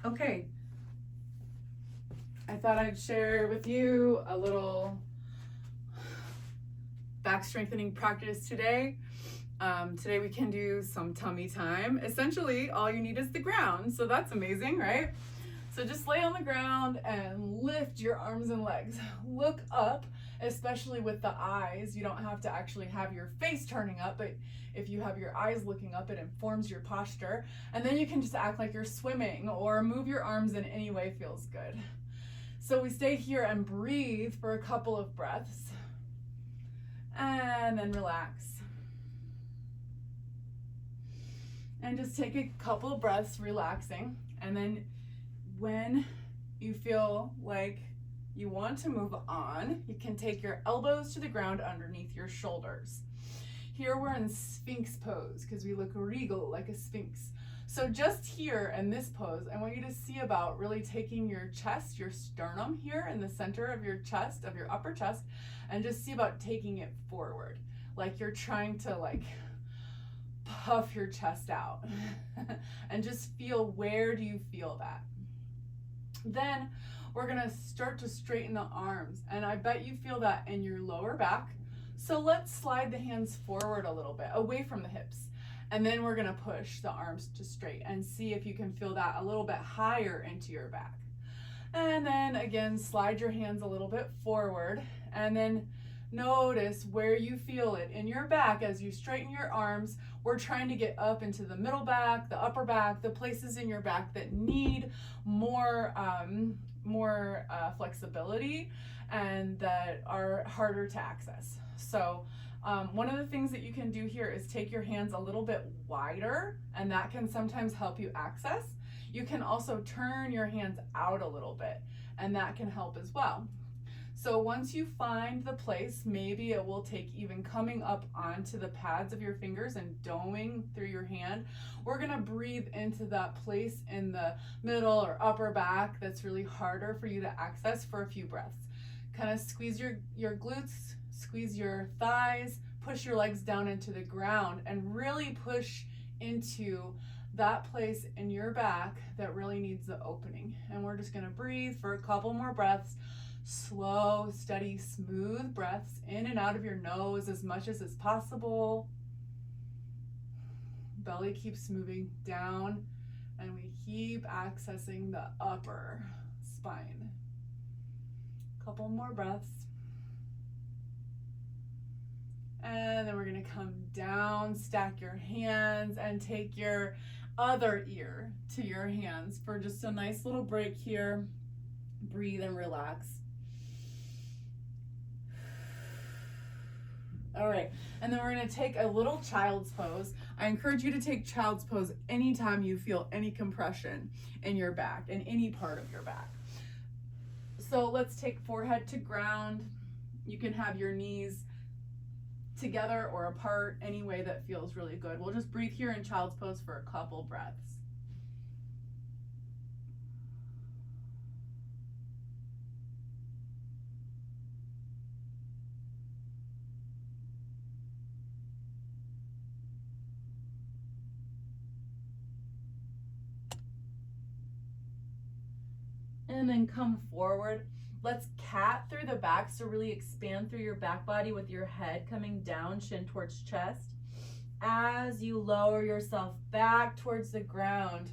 Okay, I thought I'd share with you a little back strengthening practice today. Today we can do some tummy time. Essentially, all you need is the ground, so that's amazing, right? So just lay on the ground and lift your arms and legs. Look up, especially with the eyes. You don't have to actually have your face turning up, but if you have your eyes looking up, it informs your posture. And then you can just act like you're swimming or move your arms in any way feels good. So we stay here and breathe for a couple of breaths. And then relax. And just take a couple of breaths relaxing. And then when you feel like you want to move on, you can take your elbows to the ground underneath your shoulders. Here we're in Sphinx pose because we look regal like a sphinx. So just here in this pose, I want you to see about really taking your chest, your sternum here in the center of your chest, of your upper chest, and just see about taking it forward. Like you're trying to puff your chest out. And just feel, where do you feel that? Then we're gonna start to straighten the arms, and I bet you feel that in your lower back. So let's slide the hands forward a little bit, away from the hips. And then we're gonna push the arms to straight and see if you can feel that a little bit higher into your back. And then again, slide your hands a little bit forward, and then notice where you feel it in your back as you straighten your arms. We're trying to get up into the middle back, the upper back, the places in your back that need more flexibility and that are harder to access. So one of the things that you can do here is take your hands a little bit wider, and that can sometimes help you access. You can also turn your hands out a little bit, and that can help as well. So once you find the place, maybe it will take even coming up onto the pads of your fingers and doming through your hand. We're gonna breathe into that place in the middle or upper back that's really harder for you to access for a few breaths. Kind of squeeze your glutes, squeeze your thighs, push your legs down into the ground, and really push into that place in your back that really needs the opening. And we're just gonna breathe for a couple more breaths. Slow, steady, smooth breaths in and out of your nose as much as is possible. Belly keeps moving down, and we keep accessing the upper spine. Couple more breaths. And then we're gonna come down, stack your hands, and take your other ear to your hands for just a nice little break here. Breathe and relax. All right, and then we're gonna take a little child's pose. I encourage you to take child's pose anytime you feel any compression in your back, in any part of your back. So let's take forehead to ground. You can have your knees together or apart, any way that feels really good. We'll just breathe here in child's pose for a couple breaths. And then come forward. Let's cat through the back, so really expand through your back body with your head coming down, chin towards chest. As you lower yourself back towards the ground,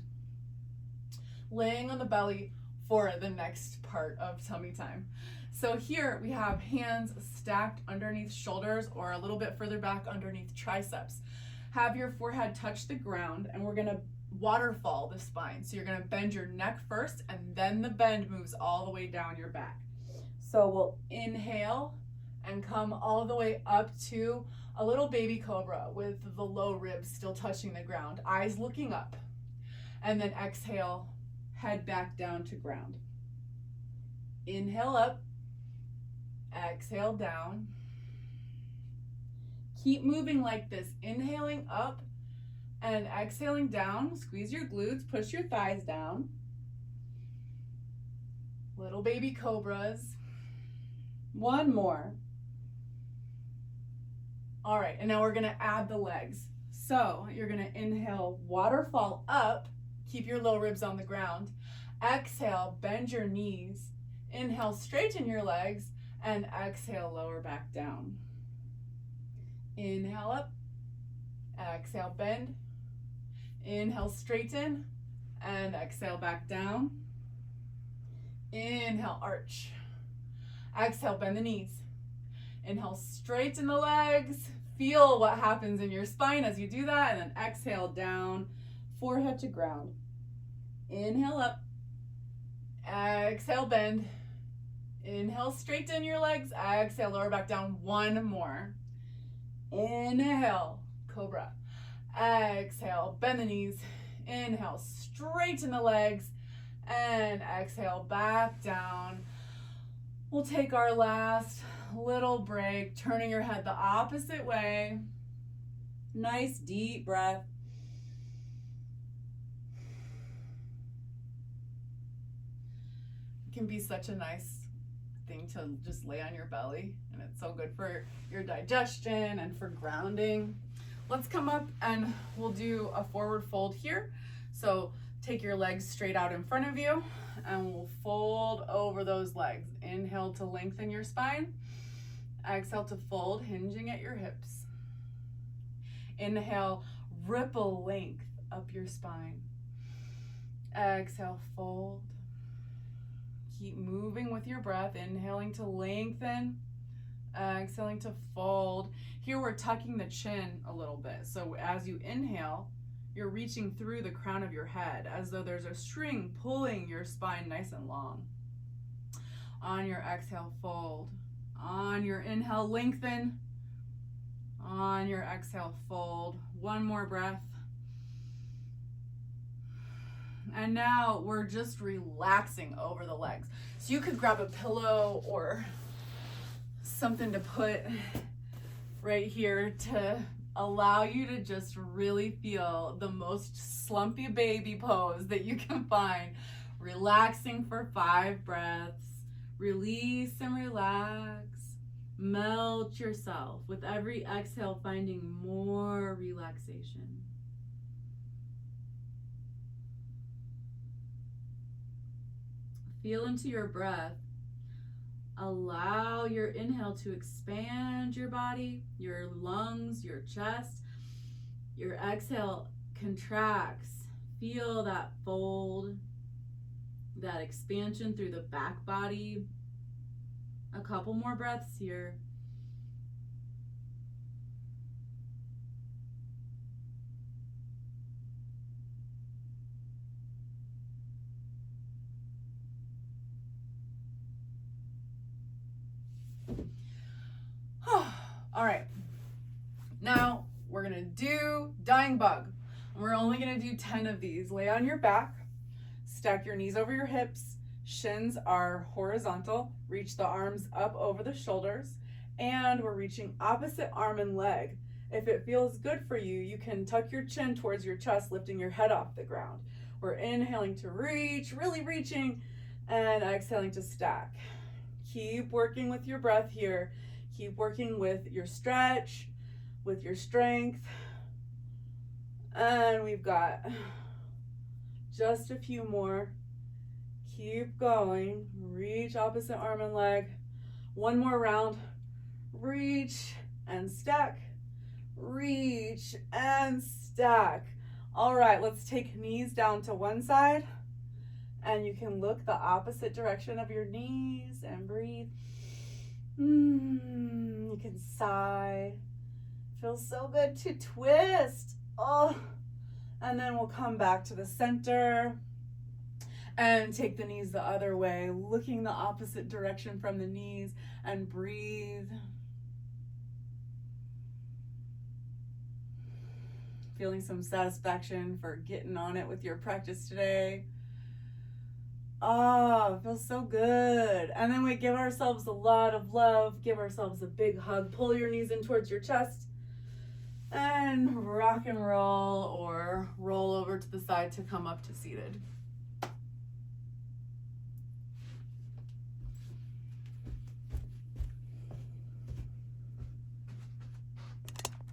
laying on the belly for the next part of tummy time. So here we have hands stacked underneath shoulders or a little bit further back underneath triceps. Have your forehead touch the ground, and we're gonna waterfall the spine. So you're gonna bend your neck first, and then the bend moves all the way down your back. So we'll inhale and come all the way up to a little baby cobra with the low ribs still touching the ground, eyes looking up. And then exhale, head back down to ground. Inhale up, exhale down. Keep moving like this, inhaling up and exhaling down. Squeeze your glutes, push your thighs down. Little baby cobras. One more. All right, and now we're gonna add the legs. So you're gonna inhale, waterfall up, Keep your low ribs on the ground. Exhale, bend your knees. Inhale, straighten your legs, and exhale, lower back down. Inhale up, exhale, bend. Inhale, straighten, and exhale, back down. Inhale, arch. Exhale, bend the knees. Inhale, straighten the legs. Feel what happens in your spine as you do that, and then exhale down, forehead to ground. Inhale up, exhale, bend. Inhale, straighten your legs. Exhale, lower back down. One more. Inhale, cobra. Exhale, bend the knees. Inhale, straighten the legs. And exhale, back down. We'll take our last little break, turning your head the opposite way. Nice deep breath. It can be such a nice thing to just lay on your belly, and it's so good for your digestion and for grounding. Let's come up and we'll do a forward fold here. So take your legs straight out in front of you and we'll fold over those legs. Inhale to lengthen your spine. Exhale to fold, hinging at your hips. Inhale, ripple length up your spine. Exhale, fold. Keep moving with your breath, inhaling to lengthen, exhaling to fold. Here we're tucking the chin a little bit. So as you inhale, you're reaching through the crown of your head as though there's a string pulling your spine nice and long. On your exhale, fold. On your inhale, lengthen. On your exhale, fold. One more breath. And now we're just relaxing over the legs. So you could grab a pillow or something to put right here to allow you to just really feel the most slumpy baby pose that you can find. Relaxing for 5 breaths. Release and relax. Melt yourself with every exhale, finding more relaxation. Feel into your breath. Allow your inhale to expand your body, your lungs, your chest. Your exhale contracts. Feel that fold, that expansion through the back body. A couple more breaths here. All right, now we're gonna do dying bug. We're only gonna do 10 of these. Lay on your back, stack your knees over your hips, shins are horizontal, reach the arms up over the shoulders, and we're reaching opposite arm and leg. If it feels good for you, you can tuck your chin towards your chest, lifting your head off the ground. We're inhaling to reach, really reaching, and exhaling to stack. Keep working with your breath here. Keep working with your stretch, with your strength. And we've got just a few more. Keep going. Reach opposite arm and leg. One more round. Reach and stack. Reach and stack. All right, let's take knees down to one side. And you can look the opposite direction of your knees and breathe. You can sigh. Feels so good to twist. Oh, and then we'll come back to the center and take the knees the other way, looking the opposite direction from the knees, and breathe. Feeling some satisfaction for getting on it with your practice today. Oh, it feels so good. And then we give ourselves a lot of love, give ourselves a big hug, pull your knees in towards your chest, and rock and roll or roll over to the side to come up to seated.